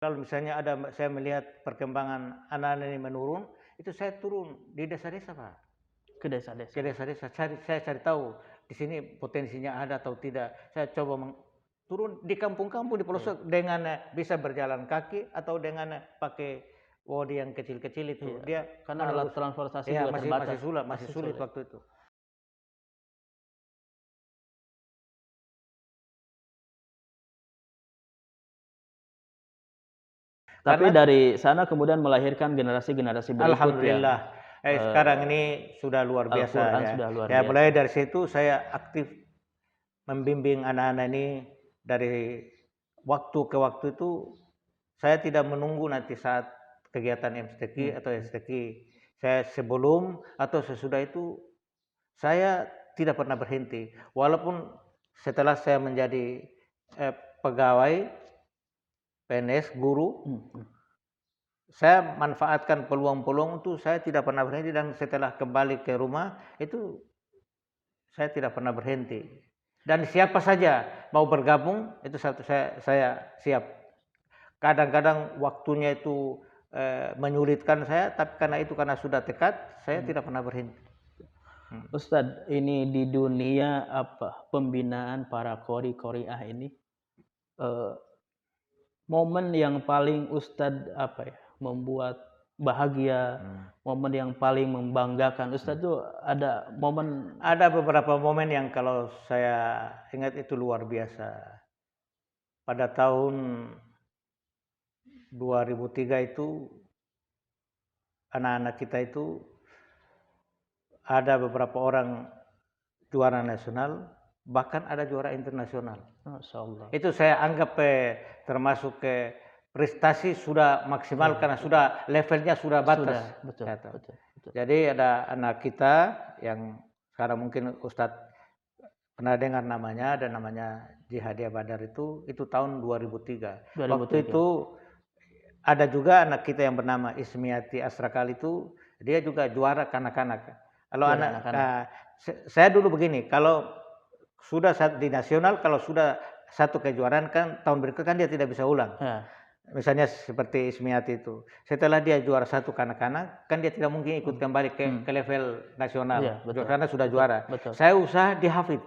Kalau misalnya saya melihat perkembangan anak-anak ini menurun, itu saya turun di desa-desa, Pak. Ke desa-desa. Ke desa-desa, saya cari tahu di sini potensinya ada atau tidak. Saya coba turun di kampung-kampung di pelosok dengan bisa berjalan kaki atau dengan pakai bodi yang kecil-kecil itu. Dia Karena alat transportasi juga terbatas. masih sulit waktu itu. Tapi dari sana kemudian melahirkan generasi-generasi berikut. Alhamdulillah. Sekarang ini sudah luar biasa ya. Sudah luar Ya, biasa. mulai dari situ saya aktif membimbing anak-anak ini dari waktu ke waktu itu. Saya tidak menunggu nanti saat kegiatan MSTQ atau STQ. Saya sebelum atau sesudah itu saya tidak pernah berhenti. Walaupun setelah saya menjadi pegawai PNS, guru, saya manfaatkan peluang-peluang itu. Saya tidak pernah berhenti, dan setelah kembali ke rumah itu saya tidak pernah berhenti. Dan siapa saja mau bergabung itu saya siap. Kadang-kadang waktunya itu menyulitkan saya, tapi karena sudah tekad, saya tidak pernah berhenti. Ustadz, ini di dunia pembinaan para qori-qoriah ini, momen yang paling Ustadz membuat bahagia, momen yang paling membanggakan Ustadz tuh ada momen? Ada beberapa momen yang kalau saya ingat itu luar biasa. Pada tahun 2003 itu anak-anak kita itu ada beberapa orang juara nasional, bahkan ada juara internasional. Masya Allah. Itu saya anggap termasuk prestasi sudah maksimal, karena sudah levelnya sudah batas. Betul. Jadi ada anak kita yang sekarang mungkin Ustadz pernah dengar namanya, dan namanya Jihadia Badar, itu tahun 2003. Waktu itu ada juga anak kita yang bernama Ismiati Asrakal, itu dia juga juara kanak-kanak. Kalau saya dulu begini, kalau sudah di nasional, kalau sudah satu kejuaraan kan tahun berikut kan dia tidak bisa ulang. Misalnya seperti Ismiati itu, setelah dia juara satu kanak-kanak kan dia tidak mungkin ikut kembali ke level nasional, karena sudah juara. Saya usaha di hafid.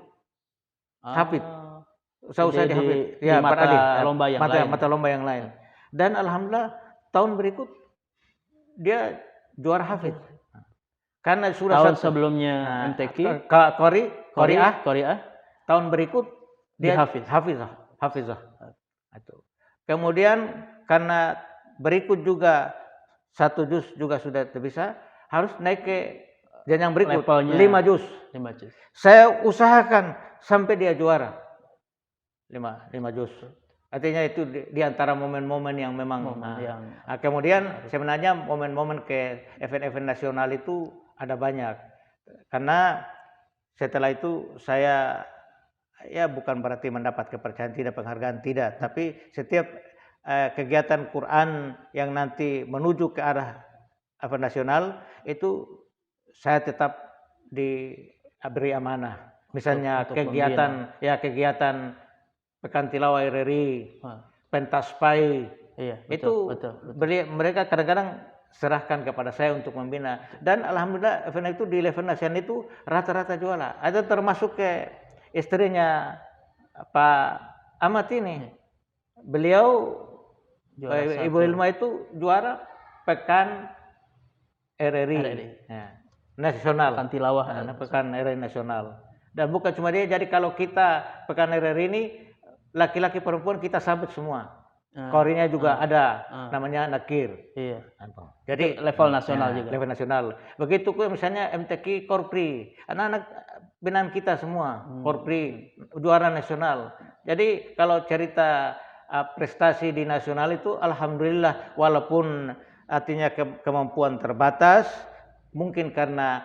Saya usaha di hafid. Ya, mata lomba yang lain. Dan alhamdulillah tahun berikut dia juara hafid. Karena sudah tahun sebelumnya MTQ, Qoriah, tahun berikut dia hafizah. Kemudian karena berikut juga satu juz juga sudah bisa, harus naik ke jenjang berikut, 5 juz. Saya usahakan sampai dia juara 5 juz. Artinya itu di antara momen-momen yang memang kemudian sebenarnya momen-momen ke event-event nasional itu ada banyak. Karena setelah itu saya bukan berarti mendapat kepercayaan, tidak, penghargaan tidak, tapi setiap kegiatan Quran yang nanti menuju ke arah event nasional itu saya tetap diberi amanah. Misalnya kegiatan Pekan Tilawah RRI, pentas PAI, itu mereka kadang-kadang serahkan kepada saya untuk membina. Dan alhamdulillah event itu di level nasional itu rata-rata juara. Ada termasuk ke istrinya Pak Ahmad ini, beliau Ibu Ilma itu juara Pekan RRI nasional, Pekan RRI nasional. Dan bukan cuma dia, jadi kalau kita Pekan RRI ini laki-laki perempuan kita sambut semua. Qorinya juga ada, namanya Nakir. Jadi level nasional juga. Level nasional. Begitu misalnya MTQ Korpri, anak-anak binaan kita semua Korpri juara nasional. Jadi kalau cerita prestasi di nasional itu alhamdulillah, walaupun artinya kemampuan terbatas, mungkin karena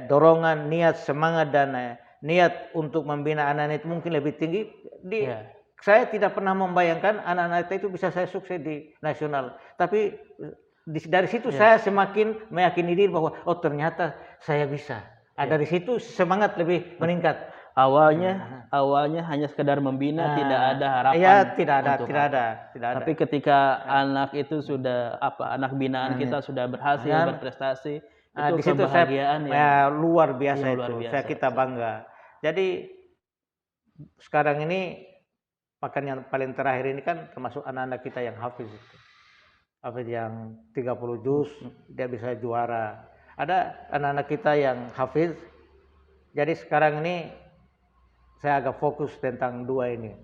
dorongan, niat, semangat, dan niat untuk membina anak-anak itu mungkin lebih tinggi. Saya tidak pernah membayangkan anak-anak itu bisa saya sukses di nasional. Tapi dari situ saya semakin meyakini diri bahwa ternyata saya bisa. Dari situ semangat lebih meningkat. awalnya hanya sekedar membina, tidak ada harapan. Iya, tidak untuk ada. Tapi ketika anak itu sudah anak binaan kita sudah berhasil berprestasi, itu di situ kebahagiaan luar biasa yang itu. luar biasa. Kita bangga. Jadi sekarang ini makan yang paling terakhir ini kan termasuk anak-anak kita yang hafiz itu. Hafiz yang 30 juz dia bisa juara. Ada anak-anak kita yang hafiz. Jadi sekarang ini saya agak fokus tentang dua ini.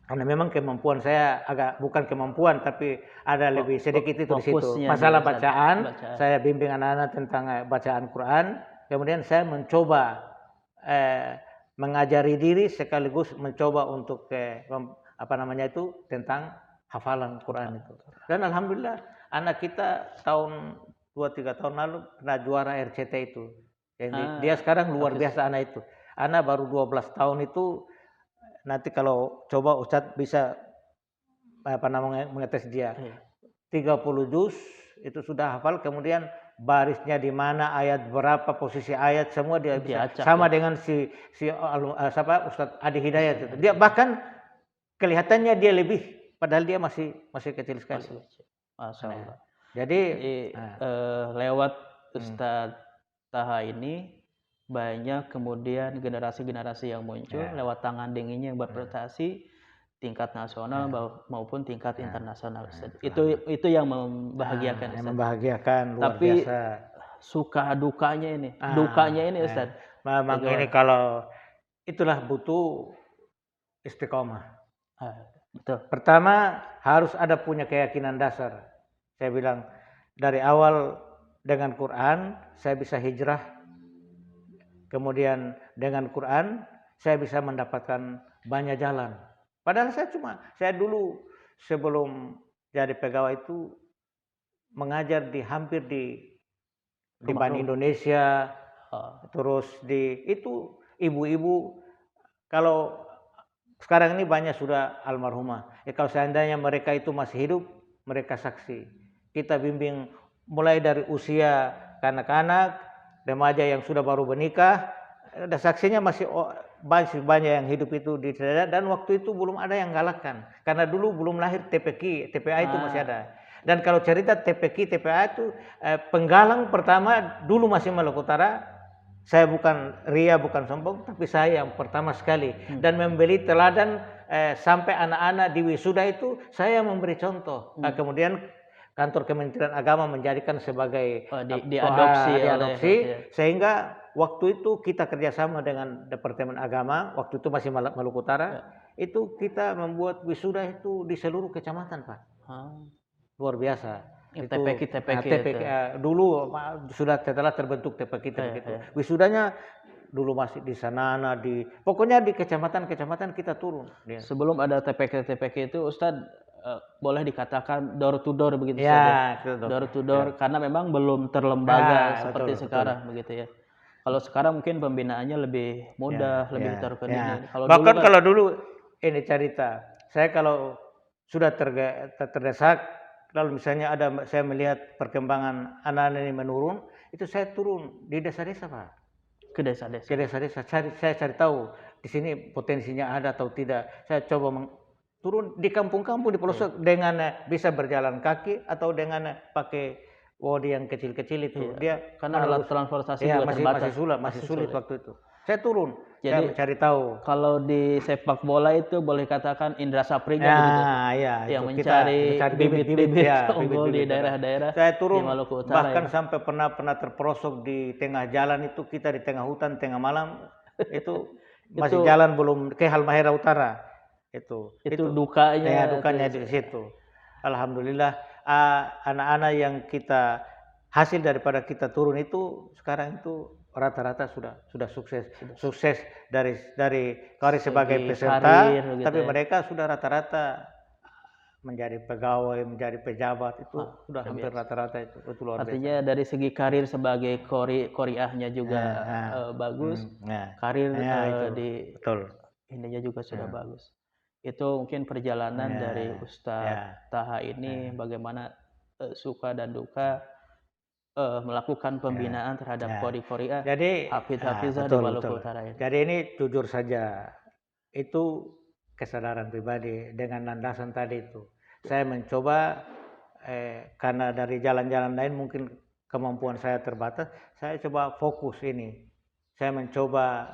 Karena memang kemampuan saya bukan kemampuan, tapi ada lebih sedikit itu di situ. Masalah bacaan, saya bimbing anak-anak tentang bacaan Quran. Kemudian saya mencoba mengajari diri sekaligus mencoba untuk tentang hafalan Quran itu. Dan alhamdulillah anak kita tahun 2-3 tahun lalu pernah juara RCT itu. Jadi dia sekarang luar biasa anak itu. Anak baru 12 tahun itu, nanti kalau coba Ustadz bisa mengetes dia. 30 juz itu sudah hafal, kemudian barisnya di mana, ayat berapa, posisi ayat semua dia bisa. Sama dengan si Ustadz Adi Hidayat itu. Dia bahkan kelihatannya dia lebih, padahal dia masih kecil sekali. Masya Allah. Jadi lewat Ustadz Taha ini banyak kemudian generasi-generasi yang muncul lewat tangan dinginnya yang berprestasi tingkat nasional maupun tingkat internasional. Itu yang membahagiakan. Yang membahagiakan luar Tapi biasa. Suka dukanya ini Ustaz. Memang ini kalau itulah butuh istiqomah. Betul. Pertama harus ada punya keyakinan dasar. Saya bilang dari awal dengan Quran saya bisa hijrah, kemudian dengan Quran saya bisa mendapatkan banyak jalan. Padahal saya dulu sebelum jadi pegawai itu mengajar hampir di Bani Indonesia, terus itu ibu-ibu, kalau sekarang ini banyak sudah almarhumah. Kalau seandainya mereka itu masih hidup, mereka saksi. Kita bimbing mulai dari usia kanak-kanak, remaja yang sudah baru menikah, ada saksinya masih banyak yang hidup itu di sana, dan waktu itu belum ada yang galakkan. Karena dulu belum lahir TPQ, TPA itu masih ada. Dan kalau cerita TPQ, TPA itu penggalang pertama dulu masih Maluku Utara. Saya bukan ria, bukan sombong, tapi saya yang pertama sekali. Dan memberi teladan sampai anak-anak di wisuda itu saya memberi contoh. Kemudian kantor Kementerian Agama menjadikan sebagai diadopsi, sehingga waktu itu kita kerjasama dengan Departemen Agama, waktu itu masih Maluku Utara, itu kita membuat wisuda itu di seluruh kecamatan, Pak. Luar biasa. TPQ dulu sudah setelah terbentuk TPQ itu. Wisudanya dulu masih di Sanana, pokoknya di kecamatan-kecamatan kita turun. Sebelum ada TPQ itu Ustadz, boleh dikatakan door to door begitu ya, saja. Door to door karena memang belum terlembaga seperti sekarang begitu ya. Kalau sekarang mungkin pembinaannya lebih mudah, lebih terkoordinir. Bahkan kalau dulu ini cerita, saya kalau sudah terdesak, lalu misalnya saya melihat perkembangan anak-anak ini menurun, itu saya turun di desa-desa, Pak. Ke desa-desa. Saya cari tahu di sini potensinya ada atau tidak. Saya coba turun di kampung-kampung di pelosok dengan bisa berjalan kaki atau dengan pakai wodi yang kecil-kecil itu. Dia karena alat transportasi juga terbatas. Masih sulit waktu itu. Saya turun, saya mencari tahu. Kalau di sepak bola itu boleh katakan indra saprinya begitu. Yang mencari bibit-bibit unggul di daerah-daerah. Saya turun, bahkan sampai pernah terperosok di tengah jalan itu, kita di tengah hutan, tengah malam itu masih jalan belum ke Halmahera Utara. Itu dukanya di situ. Alhamdulillah anak-anak yang kita hasil daripada kita turun itu sekarang itu rata-rata sudah sukses dari karir sebagai peserta, tapi mereka sudah rata-rata menjadi pegawai, menjadi pejabat, itu sudah hampir rata-rata itu luar biasa. Artinya dari segi karir sebagai qoriahnya juga bagus, karir di ininya juga sudah bagus. Itu mungkin perjalanan dari Ustadz Taha ini, bagaimana suka dan duka melakukan pembinaan terhadap qori-qoriah, jadi hafidz-hafizah di Maluku Utara ini. Jadi ini jujur saja, itu kesadaran pribadi dengan landasan tadi itu. Saya mencoba karena dari jalan-jalan lain mungkin kemampuan saya terbatas, saya coba fokus ini. Saya mencoba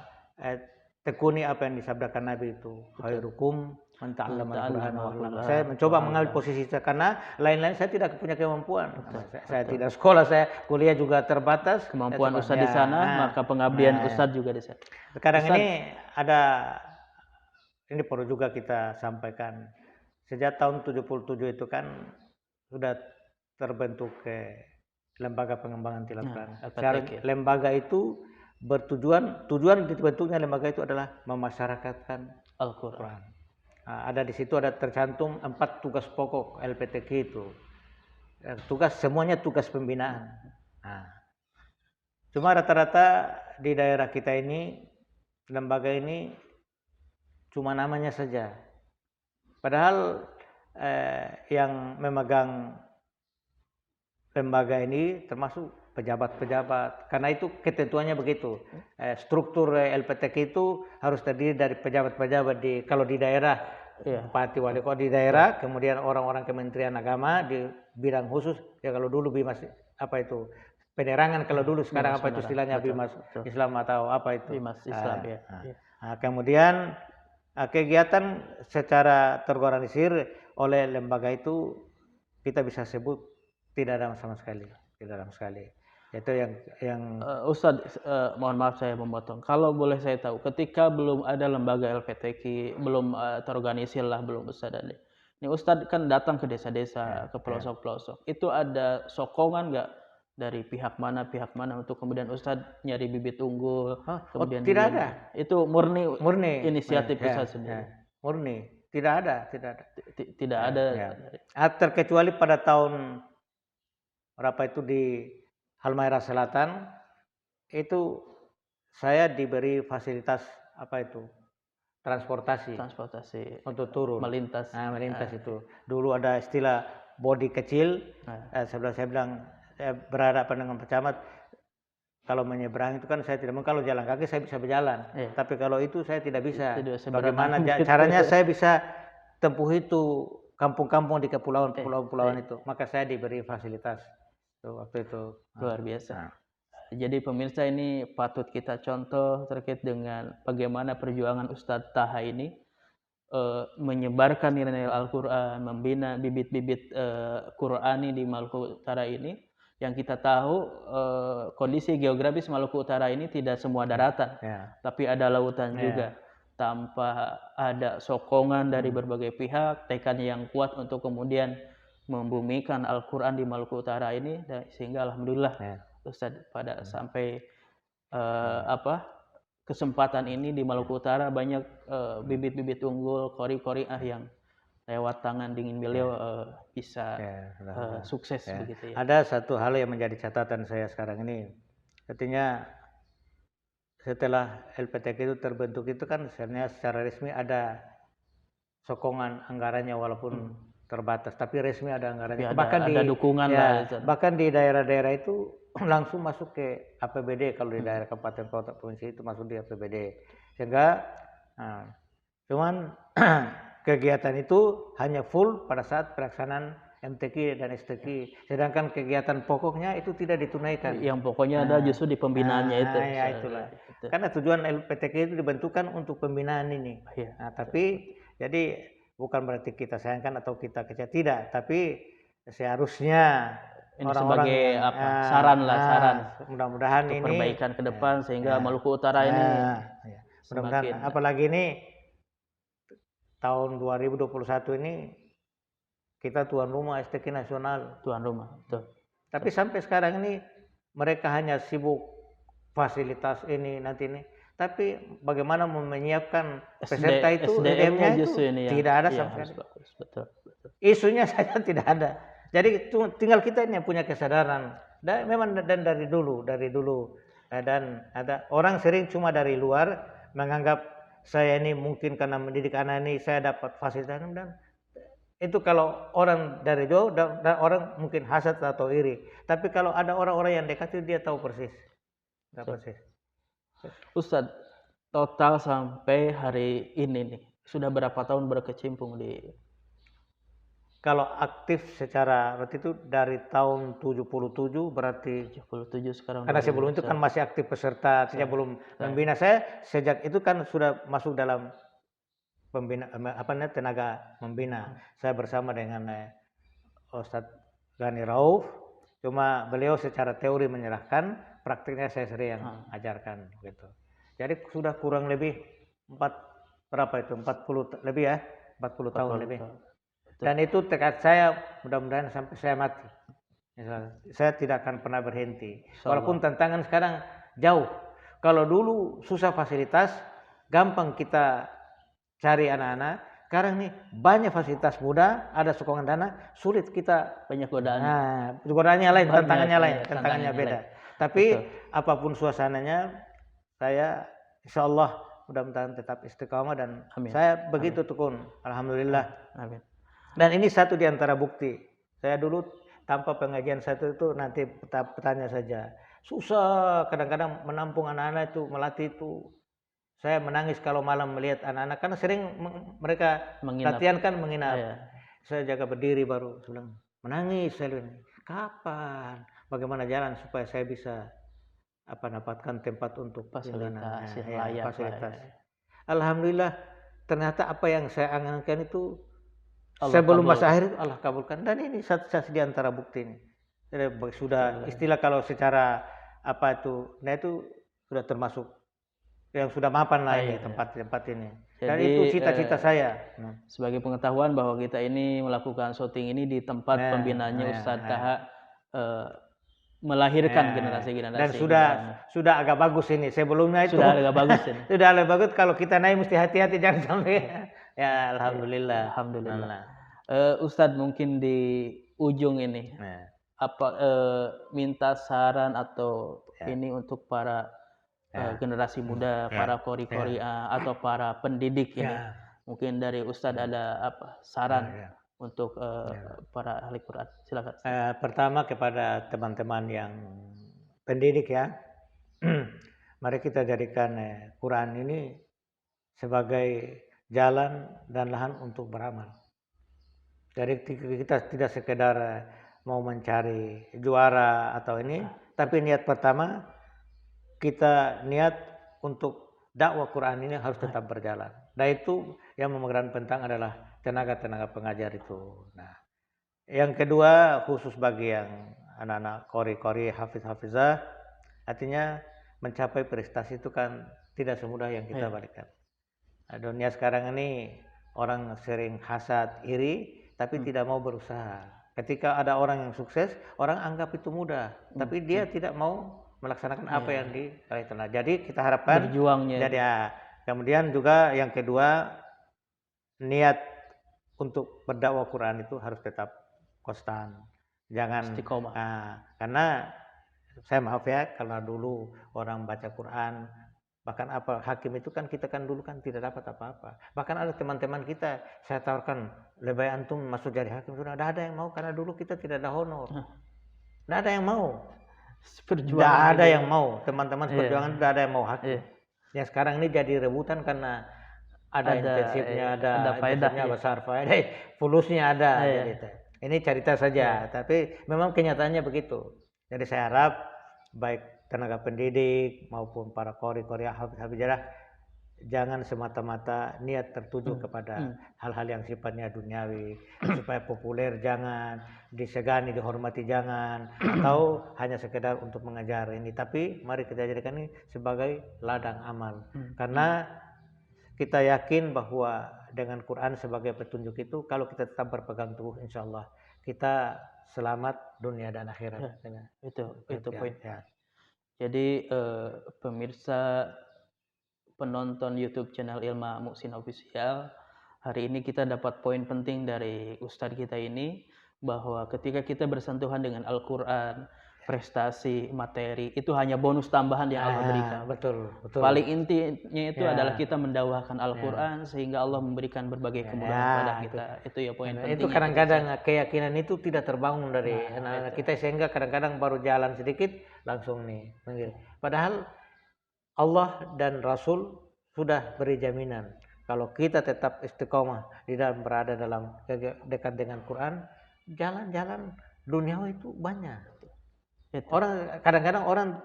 tekuni apa yang disabdakan Nabi itu. Khairukum man ta'allama al-Qur'an wa 'allama. Saya mencoba mengambil posisi saya karena lain-lain saya tidak punya kemampuan. Saya tidak sekolah, saya kuliah juga terbatas. Kemampuan Ustadz di sana, maka pengabdian Ustadz juga di sana. Sekarang ini ini perlu juga kita sampaikan. Sejak tahun 77 itu kan sudah terbentuk lembaga pengembangan tilawah Quran. Lembaga itu tujuan dibentuknya lembaga itu adalah memasyarakatkan Al-Quran. Ada di situ ada tercantum 4 tugas pokok LPTQ itu. Semuanya tugas pembinaan. Cuma rata-rata di daerah kita ini lembaga ini cuma namanya saja. Padahal yang memegang lembaga ini termasuk pejabat-pejabat, karena itu ketentuannya begitu. Struktur LPTQ itu harus terdiri dari pejabat-pejabat kalau di daerah, bupati, wali kota di daerah, kemudian orang-orang Kementerian Agama di bidang khusus. Ya kalau dulu Bimas penerangan, kalau dulu sekarang apa itu istilahnya Bimas Islam atau apa itu? Bimas Islam ya. Kemudian kegiatan secara terorganisir oleh lembaga itu kita bisa sebut tidak ada sama sekali. Itu yang Ustadz, mohon maaf saya memotong. Kalau boleh saya tahu, ketika belum ada lembaga LPTQ, belum terorganisir lah, belum Ustadz ada. Ini Ustadz kan datang ke desa-desa, ke pelosok-pelosok. Itu ada sokongan nggak dari pihak mana untuk kemudian Ustadz nyari bibit unggul? Kemudian tidak ada. Itu murni inisiatif Ustadz sendiri. Murni, tidak ada. Tidak ada. Terkecuali pada tahun berapa itu di Halmahera Selatan itu saya diberi fasilitas transportasi untuk turun melintas itu. Dulu ada istilah bodi kecil. Sebelah saya bilang saya berhadapan dengan pecamat, kalau menyeberang itu kan saya tidak mau, kalau jalan kaki saya bisa berjalan, tapi kalau itu saya tidak bisa. Bagaimana caranya saya bisa tempuh itu kampung-kampung di kepulauan itu, maka saya diberi fasilitas waktu itu. Luar biasa. Jadi pemirsa, ini patut kita contoh terkait dengan bagaimana perjuangan Ustadz Taha ini menyebarkan nilai Al-Quran, membina bibit-bibit Qurani di Maluku Utara ini. Yang kita tahu kondisi geografis Maluku Utara ini tidak semua daratan, tapi ada lautan juga. Tanpa ada sokongan dari berbagai pihak, tekad yang kuat untuk kemudian membumikan Al-Quran di Maluku Utara ini, sehingga alhamdulillah Ustadz pada sampai kesempatan ini di Maluku Utara banyak bibit-bibit unggul qori-qoriah yang lewat tangan dingin beliau bisa sukses begitu ya. Ada satu hal yang menjadi catatan saya sekarang ini, artinya setelah LPTQ itu terbentuk itu kan secara resmi ada sokongan anggarannya walaupun terbatas, tapi resmi ada anggarannya. Ada dukungan lah. Bahkan di daerah-daerah itu langsung masuk ke APBD. Kalau di daerah kabupaten kota provinsi itu masuk di APBD. Sehingga cuman kegiatan itu hanya full pada saat pelaksanaan MTQ dan STQ. Sedangkan kegiatan pokoknya itu tidak ditunaikan. Yang pokoknya ada justru di pembinaannya itu. Itulah. Karena tujuan LPTQ itu dibentukkan untuk pembinaan ini. Tapi jadi bukan berarti kita sayangkan atau kita kecewa, tidak, tapi seharusnya ini sebagai saran mudah-mudahan ini perbaikan ke depan sehingga Maluku Utara ini mudah-mudahan, apalagi ini tahun 2021 ini kita tuan rumah STQ nasional, betul. Tapi sampai sekarang ini mereka hanya sibuk fasilitas ini nanti ini. Tapi bagaimana menyiapkan peserta itu, SDM-nya itu tidak ada sama sekali. Betul. Isunya saja tidak ada. Jadi tinggal kita ini yang punya kesadaran. Dan memang dari dulu dan ada orang sering cuma dari luar menganggap saya ini mungkin karena mendidik anak ini saya dapat fasilitas, dan Itu kalau orang dari jauh dan orang mungkin hasad atau iri. Tapi kalau ada orang-orang yang dekat itu dia tahu persis. Persis. Ustadz, total sampai hari ini nih, sudah berapa tahun berkecimpung di... Kalau aktif secara berarti itu dari tahun 77 berarti 77 sekarang. Karena sebelum itu kan masih aktif peserta, saya belum membina. Saya sejak itu kan sudah masuk dalam pembina tenaga membina. Saya bersama dengan Ustadz Gani Rauf. Cuma beliau secara teori menyerahkan, praktiknya saya sering ajarkan gitu. Jadi sudah kurang lebih 40 lebih ya, 40 tahun lebih. Dan itu tekad saya, mudah-mudahan sampai saya mati. Saya tidak akan pernah berhenti. Walaupun tantangan sekarang jauh. Kalau dulu susah fasilitas, gampang kita cari anak-anak. Sekarang nih banyak fasilitas mudah, ada sokongan dana, sulit kita. Banyak godaan. Nah, godaannya lain, tantangannya beda. Tapi apapun suasananya, saya insya Allah mudah-mudahan tetap istiqamah dan saya begitu tekun. Alhamdulillah. Amin. Dan ini satu di antara bukti. Saya dulu tanpa pengajian satu itu nanti petanya saja. Susah kadang-kadang menampung anak-anak itu, melatih itu. Saya menangis kalau malam melihat anak-anak karena sering mereka latihan kan menginap. Saya jaga berdiri baru bilang menangis saya bilang, kapan? Bagaimana jalan supaya saya bisa dapatkan tempat untuk fasilitas. Alhamdulillah ternyata apa yang saya angankan itu sebelum masa akhir Allah kabulkan, dan ini satu di antara bukti ini. Jadi sudah istilah kalau secara nah itu sudah termasuk yang sudah mapan lah ini tempat ini. Dan itu cita-cita saya. Sebagai pengetahuan bahwa kita ini melakukan syuting ini di tempat pembinaannya Ustadz Taha melahirkan generasi-generasi. Dan sudah agak bagus ini. Sebelumnya itu sudah agak bagus ini. Sudah agak bagus. Kalau kita naik mesti hati-hati jangan sampai. Ya alhamdulillah. Alhamdulillah. Ustadz mungkin di ujung ini minta saran atau ini untuk para generasi muda, para kori-kori atau para pendidik ini. Mungkin dari Ustadz ada saran untuk para ahli Quran. Silakan. Pertama kepada teman-teman yang pendidik ya. Mari kita jadikan Quran ini sebagai jalan dan lahan untuk beramal. Jadi kita tidak sekedar mau mencari juara atau ini, tapi niat pertama kita niat untuk dakwah Quran ini harus tetap berjalan. Dan itu yang memegang penting adalah tenaga-tenaga pengajar itu. Nah, yang kedua khusus bagi yang anak-anak kori-kori, hafiz-hafizah, artinya mencapai prestasi itu kan tidak semudah yang kita balikan. Nah, dunia sekarang ini orang sering hasad, iri, tapi tidak mau berusaha. Ketika ada orang yang sukses, orang anggap itu mudah, tapi dia tidak mau melaksanakan apa yang diraih. Jadi kita harapkan berjuangnya. Jadi kemudian juga yang kedua niat untuk berdakwah Quran itu harus tetap konstan. Jangan istiqomah. Karena saya maaf ya, karena dulu orang baca Quran bahkan hakim itu kan kita kan dulu kan tidak dapat apa-apa. Bahkan ada teman-teman kita saya tawarkan lebih antum masuk jadi hakim, sudah ada yang mau karena dulu kita tidak ada honor. Tidak ada yang mau. Tidak ada yang mau. Teman-teman perjuangan tidak ada yang mau hakim. Yang sekarang ini jadi rebutan karena ada intensifnya, ada faedahnya besar, faedah, fulusnya ada. Ini cerita saja, tapi memang kenyataannya begitu. Jadi saya harap baik tenaga pendidik maupun para kori-kori hafiz-hafizah jangan semata-mata niat tertuju kepada hal-hal yang sifatnya duniawi, supaya populer jangan, disegani, dihormati jangan, atau hanya sekedar untuk mengajar ini. Tapi mari kita jadikan ini sebagai ladang amal, karena kita yakin bahwa dengan Quran sebagai petunjuk itu, kalau kita tetap berpegang teguh, insya Allah kita selamat dunia dan akhirat. Itu poin. Jadi pemirsa penonton YouTube channel Ilma Muhsin Official, hari ini kita dapat poin penting dari Ustadz kita ini, bahwa ketika kita bersentuhan dengan Al-Quran, prestasi, materi, itu hanya bonus tambahan yang Allah berikan. Betul, betul. Paling intinya itu adalah kita mendakwahkan Al-Quran sehingga Allah memberikan berbagai kemudahan kepada kita. Itu ya poin pentingnya. Itu kadang-kadang keyakinan itu tidak terbangun dari anak-anak kita, sehingga kadang-kadang baru jalan sedikit langsung nih. Padahal Allah dan Rasul sudah beri jaminan kalau kita tetap istiqomah di dalam berada dalam dekat dengan Quran, jalan-jalan duniawi itu banyak. Kadang-kadang orang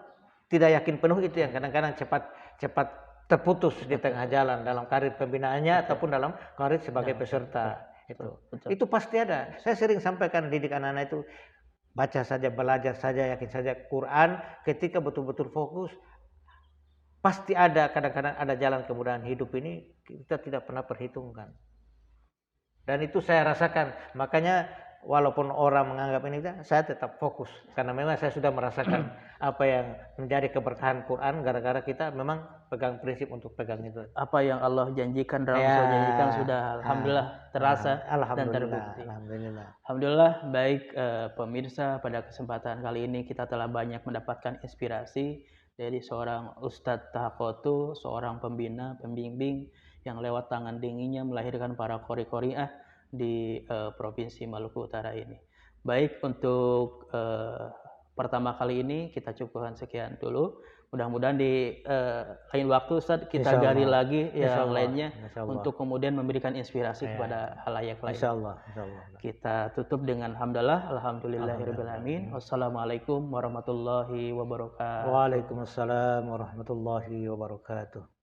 tidak yakin penuh itu yang kadang-kadang cepat terputus di tengah jalan dalam karir pembinaannya ataupun dalam karir sebagai peserta. Itu pasti ada. Saya sering sampaikan didik anak-anak itu, baca saja, belajar saja, yakin saja Quran. Ketika betul-betul fokus, pasti ada, kadang-kadang ada jalan kemudahan hidup ini kita tidak pernah perhitungkan. Dan itu saya rasakan. Makanya walaupun orang menganggap ini, saya tetap fokus karena memang saya sudah merasakan apa yang menjadi keberkahan Quran gara-gara kita memang pegang prinsip untuk pegang itu. Apa yang Allah janjikan dalam janjikan sudah alhamdulillah terasa dan terbukti. Alhamdulillah. Baik pemirsa, pada kesempatan kali ini kita telah banyak mendapatkan inspirasi dari seorang Ustadz Tahakotu, seorang pembina, pembimbing yang lewat tangan dinginnya melahirkan para qori-qoriah di Provinsi Maluku Utara ini. Baik, untuk pertama kali ini kita cukupkan sekian dulu. Mudah-mudahan di lain waktu Ustaz kita gali lagi yang lainnya untuk kemudian memberikan inspirasi kepada halayak lain. Insyaallah. Kita tutup dengan hamdalah, alhamdulillahirabbil alamin. Wassalamualaikum warahmatullahi wabarakatuh. Waalaikumsalam warahmatullahi wabarakatuh.